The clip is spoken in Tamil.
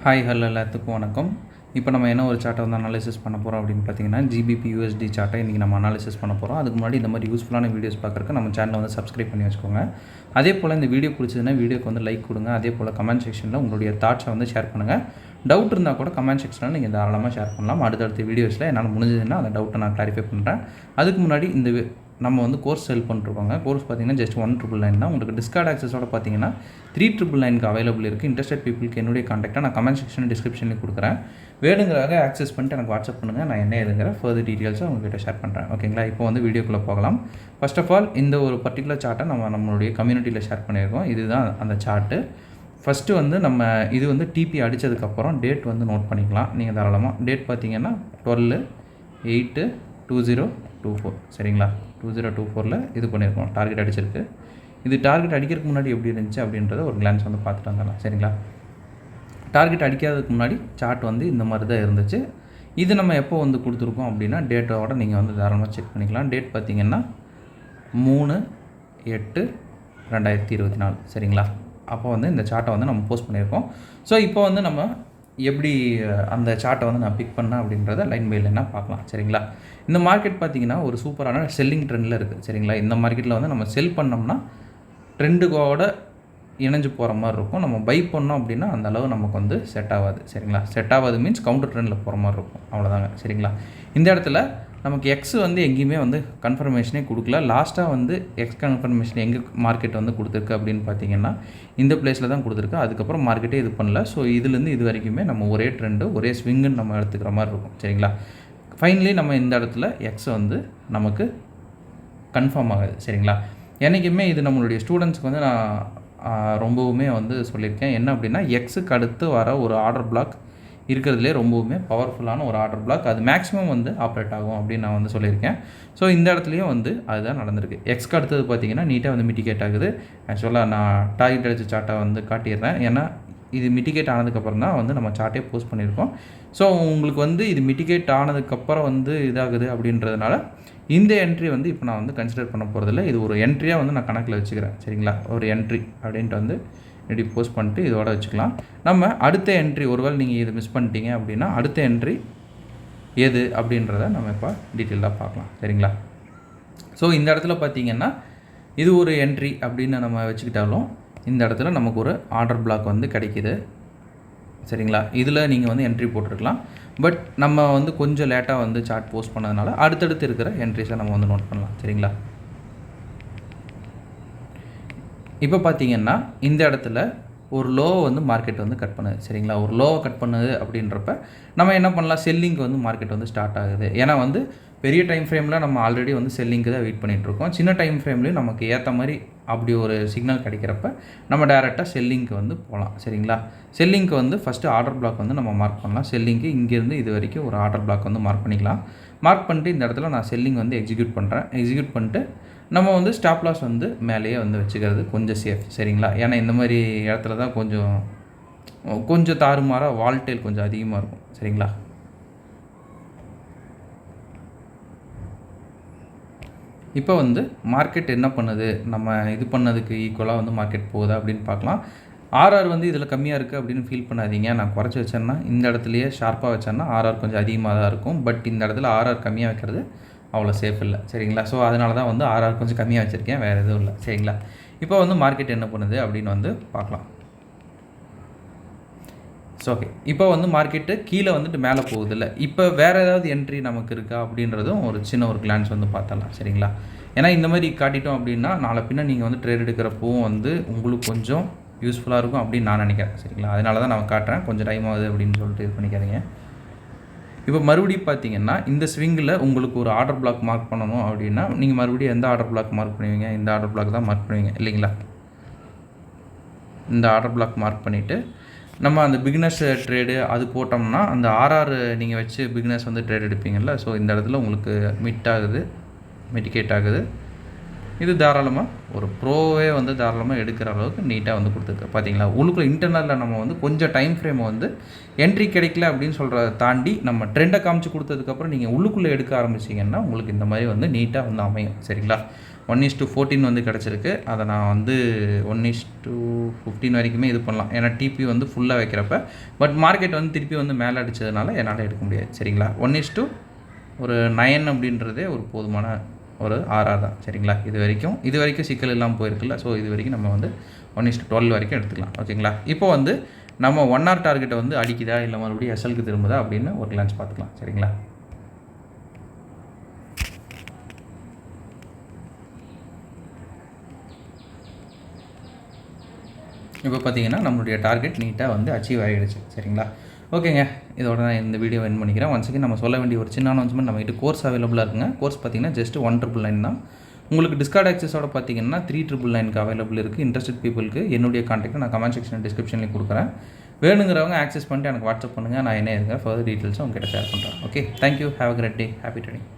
ஹாய் ஹலோ எல்லாத்துக்கும் வணக்கம். இப்போ நம்ம என்ன ஒரு சார்ட்டை வந்து அனாலிசிஸ் பண்ண போகிறோம் அப்படின்னு பார்த்தீங்கன்னா GBP USD சார்ட்டை இன்றைக்கி நம்ம அனாலிசிஸ் பண்ண போகிறோம். அதுக்கு முன்னாடி இந்த மாதிரி யூஸ்ஃபுல்லான வீடியோஸ் பார்க்குறக்கு நம்ம சேனலை வந்து சப்ஸ்கிரைப் பண்ணி வச்சுக்கோங்க. அதே போல் இந்த வீடியோ பிடிச்சதுன்னா வீடியோக்கு வந்து லைக் கொடுங்க. அதே போல் கமெண்ட் செக்ஷனில் உங்களுடைய தாட்ஸை வந்து ஷேர் பண்ணுங்கள். டவுட் இருந்தால் கூட கமெண்ட் செக்ஷனில் நீங்கள் தாராளமாக ஷேர் பண்ணலாம். அடுத்தடுத்த வீடியோஸில் என்னால் முடிஞ்சதுன்னா அந்த டவுட்டை நான் கிளாரிஃபை பண்ணுறேன். அதுக்கு முன்னாடி நம்ம வந்து கோர்ஸ் செல் பண்ணிருக்கோங்க. கோர்ஸ் பார்த்தீங்கன்னா ஜஸ்ட் 1,999 தான். உங்களுக்கு டிஸ்கார்ட் ஆக்சஸோட பார்த்தீங்கன்னா 3,999க்கு அவைலபிள் இருக்குது. இன்ட்ரெஸ்டட் பீப்புளுக்கு என்னுடைய கான்டாக்டாக நான் கமெண்ட் செக்ஷன் டிஸ்கிரிப்ஷனில் கொடுக்குறேன். வேணுங்கிறதாக ஆக்சஸ் பண்ணிட்டு எனக்கு வாட்ஸ்அப் பண்ணுங்கள். நான் என்ன எழுதுங்கிற ஃபர்தர் டீட்டெயில்ஸை உங்கள்கிட்ட ஷேர் பண்ணுறேன். ஓகேங்களா? இப்போ வந்து வீடியோக்குள்ளே போகலாம். ஃபர்ஸ்ட் ஆஃப் ஆல் இந்த ஒரு பர்டிகுலர் சார்ட்டை நம்மளுடைய கம்யூனிட்டியில் ஷேர் பண்ணியிருக்கோம். இதுதான் அந்த சார்ட்டு. ஃபஸ்ட்டு வந்து நம்ம இது வந்து டிபி அடித்ததுக்கப்புறம் டேட் வந்து நோட் பண்ணிக்கலாம். நீங்கள் தாராளமாக டேட் பார்த்தீங்கன்னா 12/8/2024 சரிங்களா? 2024 இது பண்ணியிருக்கோம். டார்கெட் அடிச்சிருக்கு. இது டார்கெட் அடிக்கிறதுக்கு முன்னாடி எப்படி இருந்துச்சு அப்படின்றத ஒரு கிளான்ஸ் வந்து பார்த்துட்டு வந்துடலாம். சரிங்களா? டார்கெட் அடிக்காததுக்கு முன்னாடி சார்ட் வந்து இந்த மாதிரி தான் இருந்துச்சு. இது நம்ம எப்போ வந்து கொடுத்துருக்கோம் அப்படின்னா டேட்டோட நீங்கள் வந்து தாராளமாக செக் பண்ணிக்கலாம். டேட் பார்த்தீங்கன்னா 3/8/2024 சரிங்களா? அப்போ வந்து இந்த சார்ட்டை வந்து நம்ம போஸ்ட் பண்ணியிருக்கோம். ஸோ இப்போ வந்து நம்ம எப்படி அந்த சார்ட்டை வந்து நான் பிக் பண்ணேன் அப்படின்றத லைன் பை லைனாக பார்க்கலாம். சரிங்களா? இந்த மார்க்கெட் பார்த்திங்கன்னா ஒரு சூப்பரான செல்லிங் ட்ரெண்டில் இருக்குது. சரிங்களா? இந்த மார்க்கெட்டில் வந்து நம்ம செல் பண்ணோம்னா ட்ரெண்டுக்கோட இணைஞ்சு போகிற மாதிரி இருக்கும். நம்ம பை பண்ணோம் அப்படின்னா அந்த அளவு நமக்கு வந்து செட் ஆகாது. சரிங்களா? செட் ஆகாது மீன்ஸ் கவுண்டர் ட்ரெண்டில் போகிற மாதிரி இருக்கும். அவ்வளோதாங்க. சரிங்களா? இந்த இடத்துல நமக்கு எக்ஸ் வந்து எங்கேயுமே வந்து கன்ஃபர்மேஷனே கொடுக்கல. லாஸ்ட்டாக வந்து எக்ஸ் கன்ஃபர்மேஷன் எங்கே மார்க்கெட் வந்து கொடுத்துருக்கு அப்படின்னு பார்த்தீங்கன்னா இந்த பிளேஸில் தான் கொடுத்துருக்கு. அதுக்கப்புறம் மார்க்கெட்டே இது பண்ணல. ஸோ இதுலேருந்து இது வரைக்குமே நம்ம ஒரே ட்ரெண்டு ஒரே ஸ்விங்குன்னு நம்ம எடுத்துக்கிற மாதிரி இருக்கும். சரிங்களா? ஃபைனலி நம்ம இந்த இடத்துல எக்ஸ் வந்து நமக்கு கன்ஃபார்ம் ஆகுது. சரிங்களா? என்றைக்குமே இது நம்மளுடைய ஸ்டூடெண்ட்ஸ்க்கு வந்து நான் ரொம்பவுமே வந்து சொல்லியிருக்கேன். என்ன அப்படின்னா எக்ஸுக்கு அடுத்து வர ஒரு ஆர்டர் பிளாக் இருக்கிறதுலே ரொம்பவுமே பவர்ஃபுல்லான ஒரு ஆர்டர் பிளாக். அது மேக்ஸிமம் வந்து ஆப்ரேட் ஆகும் அப்படின்னு நான் வந்து சொல்லியிருக்கேன். ஸோ இந்த இடத்துலையும் வந்து அதுதான் நடந்திருக்கு. எக்ஸ்க்கு அடுத்தது பார்த்தீங்கன்னா நீட்டாக வந்து மிட்டிகேட் ஆகுது. ஆக்சுவலாக நான் டார்கெட் அடித்த சார்ட்டை வந்து காட்டிடுறேன். ஏன்னா இது மிட்டிகேட் ஆனதுக்கப்புறம் தான் வந்து நம்ம சார்ட்டே போஸ்ட் பண்ணியிருக்கோம். ஸோ உங்களுக்கு வந்து இது மிட்டிகேட் ஆனதுக்கப்புறம் வந்து இதாகுது அப்படின்றதுனால இந்த என்ட்ரி வந்து இப்போ நான் வந்து கன்சிடர் பண்ண போகிறதில்ல. இது ஒரு என்ட்ரியாக வந்து நான் கணக்கில் வச்சுக்கிறேன். சரிங்களா? ஒரு என்ட்ரி அப்படின்ட்டு வந்து இப்படி போஸ்ட் பண்ணிட்டு இதோட வச்சுக்கலாம். நம்ம அடுத்த என்ட்ரி ஒருவேளை நீங்கள் இது மிஸ் பண்ணிட்டீங்க அப்படின்னா அடுத்த என்ட்ரி எது அப்படின்றத நம்ம இப்போ டீட்டெயிலாக பார்க்கலாம். சரிங்களா? ஸோ இந்த இடத்துல பார்த்தீங்கன்னா இது ஒரு என்ட்ரி அப்படின்னு நம்ம வச்சுக்கிட்டாலும் இந்த இடத்துல நமக்கு ஒரு ஆர்டர் பிளாக் வந்து கிடைக்கிது. சரிங்களா? இதில் நீங்கள் வந்து என்ட்ரி போட்டிருக்கலாம். பட் நம்ம வந்து கொஞ்சம் லேட்டாக வந்து சார்ட் போஸ்ட் பண்ணதுனால அடுத்தடுத்து இருக்கிற என்ட்ரிஸை நம்ம வந்து நோட் பண்ணலாம். சரிங்களா? இப்போ பார்த்தீங்கன்னா இந்த இடத்துல ஒரு லோவை வந்து மார்க்கெட் வந்து கட் பண்ணுது. சரிங்களா? ஒரு லோவை கட் பண்ணுது அப்படின்றப்ப நம்ம என்ன பண்ணலாம், செல்லிங்க்கு வந்து மார்க்கெட் வந்து ஸ்டார்ட் ஆகுது. ஏன்னா வந்து பெரிய டைம் ஃப்ரேமில் நம்ம ஆல்ரெடி வந்து செல்லிங்க்கு தான் வெயிட் பண்ணிகிட்ருக்கோம். சின்ன டைம் ஃப்ரேம்லேயும் நமக்கு ஏற்ற மாதிரி அப்படி ஒரு சிக்னல் கிடைக்கிறப்ப நம்ம டேரெக்டாக செல்லிங்க்கு வந்து போகலாம். சரிங்களா? செல்லிங்க்கு வந்து ஃபஸ்ட்டு ஆர்டர் பிளாக் வந்து நம்ம மார்க் பண்ணலாம். செல்லிங்க்கு இங்கேருந்து இது வரைக்கும் ஒரு ஆர்டர் பிளாக் வந்து மார்க் பண்ணிக்கலாம். மார்க் பண்ணிட்டு இந்த இடத்துல நான் செல்லிங் வந்து எக்ஸிக்யூட் பண்ணுறேன். எக்ஸிக்யூட் பண்ணிட்டு நம்ம வந்து ஸ்டாப் லாஸ் வந்து மேலேயே வந்து வச்சுக்கிறது கொஞ்சம் சேஃப். சரிங்களா? ஏன்னா இந்த மாதிரி இடத்துல தான் கொஞ்சம் தாறுமாறாக வால்டேல் கொஞ்சம் அதிகமாக இருக்கும். சரிங்களா? இப்போ வந்து மார்க்கெட் என்ன பண்ணுது, நம்ம இது பண்ணதுக்கு ஈக்குவலாக வந்து மார்க்கெட் போகுதா அப்படின்னு பார்க்கலாம். ஆர்ஆர் வந்து இதில் கம்மியாக இருக்குது அப்படின்னு ஃபீல் பண்ணாதீங்க. நான் குறைச்சி வச்சேன்னா இந்த இடத்துலையே ஷார்ப்பாக வச்சேன்னா ஆர்ஆர் கொஞ்சம் அதிகமாக தான் இருக்கும். பட் இந்த இடத்துல ஆர்ஆர் கம்மியாக வைக்கிறது அவ்வளோ சேஃப் இல்லை. சரிங்களா? ஸோ அதனால தான் வந்து ஆர்ஆர் கொஞ்சம் கம்மியாக வச்சுருக்கேன், வேறு எதுவும் இல்லை. சரிங்களா? இப்போ வந்து மார்க்கெட் என்ன பண்ணுது அப்படின்னு வந்து பார்க்கலாம். ஸோ ஓகே, இப்போ வந்து மார்க்கெட்டு கீழே வந்துட்டு மேலே போகுது இல்லை. இப்போ வேறு ஏதாவது என்ட்ரி நமக்கு இருக்கா அப்படின்றதும் ஒரு சின்ன ஒரு கிளான்ஸ் வந்து பார்த்தலாம். சரிங்களா? ஏன்னா இந்த மாதிரி காட்டிட்டோம் அப்படின்னா நாளை பின்ன நீங்கள் வந்து ட்ரேட் எடுக்கிறப்பவும் வந்து உங்களுக்கு கொஞ்சம் யூஸ்ஃபுல்லாக இருக்கும் அப்படின்னு நான் நினைக்கிறேன். சரிங்களா? அதனால தான் நான் காட்டுறேன். கொஞ்சம் டைம் ஆகுது அப்படின்னு சொல்லிட்டு இது பண்ணிக்காதீங்க. இப்போ மறுபடியும் பார்த்தீங்கன்னா இந்த ஸ்விங்கில் உங்களுக்கு ஒரு ஆர்டர் பிளாக் மார்க் பண்ணணும் அப்படின்னா நீங்கள் மறுபடியும் எந்த ஆர்டர் பிளாக் மார்க் பண்ணுவீங்க? இந்த ஆர்டர் பிளாக் தான் மார்க் பண்ணுவீங்க இல்லைங்களா? இந்த ஆர்டர் பிளாக் மார்க் பண்ணிவிட்டு நம்ம அந்த பிகினர்ஸ் ட்ரேடு அது போட்டோம்னா அந்த ஆர்ஆர் நீங்கள் வச்சு பிகினர்ஸ் வந்து ட்ரேட் எடுப்பீங்கள்ல. ஸோ இந்த இடத்துல உங்களுக்கு மிட்டிகேட் ஆகுது. இது தாராளமாக ஒரு ப்ரோவே வந்து தாராளமாக எடுக்கிற அளவுக்கு நீட்டாக வந்து கொடுத்துருக்கு. பார்த்தீங்களா? உள்ளுக்குள்ள இன்டர்னலில் நம்ம வந்து கொஞ்சம் டைம் ஃப்ரேமை வந்து என்ட்ரி கிடைக்கல அப்படின்னு சொல்கிறத தாண்டி நம்ம ட்ரெண்டை காமிச்சு கொடுத்ததுக்கப்புறம் நீங்கள் உள்ளுக்குள்ளே எடுக்க ஆரம்பிச்சிங்கன்னா உங்களுக்கு இந்த மாதிரி வந்து நீட்டாக வந்து அமையும். சரிங்களா? 1:14 வந்து கிடச்சிருக்கு. அதை நான் வந்து 1:15 வரைக்குமே இது பண்ணலாம். ஏன்னா டிபி வந்து ஃபுல்லாக வைக்கிறப்ப. பட் மார்க்கெட் வந்து திருப்பி வந்து மேலே அடித்ததுனால என்னால் எடுக்க முடியாது. சரிங்களா? 1:9 அப்படின்றதே ஒரு போதுமான ஒரு ஆர்ஆர் தான். சரிங்களா? இது வரைக்கும் சிக்கல் இல்லாமல் போயிருக்குல்ல. ஸோ இது வரைக்கும் நம்ம வந்து 1:12 வரைக்கும் எடுத்துக்கலாம். ஓகேங்களா? இப்போ வந்து நம்ம 1 hour டார்கெட்டை வந்து அடிக்குதா இல்லை மறுபடியும் எஸ்எல்க்கு திரும்புதா அப்படின்னு ஒரு கிளான்ஸ் பார்த்துக்கலாம். சரிங்களா? இப்போ பார்த்தீங்கன்னா நம்மளுடைய டார்கெட் நீட்டாக வந்து அச்சீவ் ஆகிடுச்சு. சரிங்களா? ஓகேங்க, இதோட நான் இந்த வீடியோ எண்ட் பண்ணிக்கிறேன். ஒன்ஸ் அகேன் நம்ம சொல்ல வேண்டிய ஒரு சின்ன அனௌன்ஸ்மெண்ட், நம்மகிட்ட கோர்ஸ் அவைலபிளாக இருக்குங்க. கோர்ஸ் பார்த்தீங்கன்னா ஜஸ்ட் 1,999 தான். உங்களுக்கு டிஸ்கார்ட் ஆக்சஸோட பார்த்தீங்கன்னா 3,999க்கு அவைலபிள் இருக்குது. இன்ட்ரெஸ்டட் பீப்புளுக்கு என்னுடைய கான்டாக்ட் நான் கமெண்ட் செக்ஷன் டிஸ்கிரிப்ஷன்லேயும் கொடுக்குறேன். வேணுங்கிறவங்க ஆக்சஸ் பண்ணிட்டு எனக்கு வாட்ஸ்அப் பண்ணுங்கள். நான் என்ன இருக்கேன் ஃபர்தர் டீட்டெயில்ஸும் உங்ககிட்ட ஷேர் பண்ணுறேன். Okay, thank you. Have a great day. Happy trading.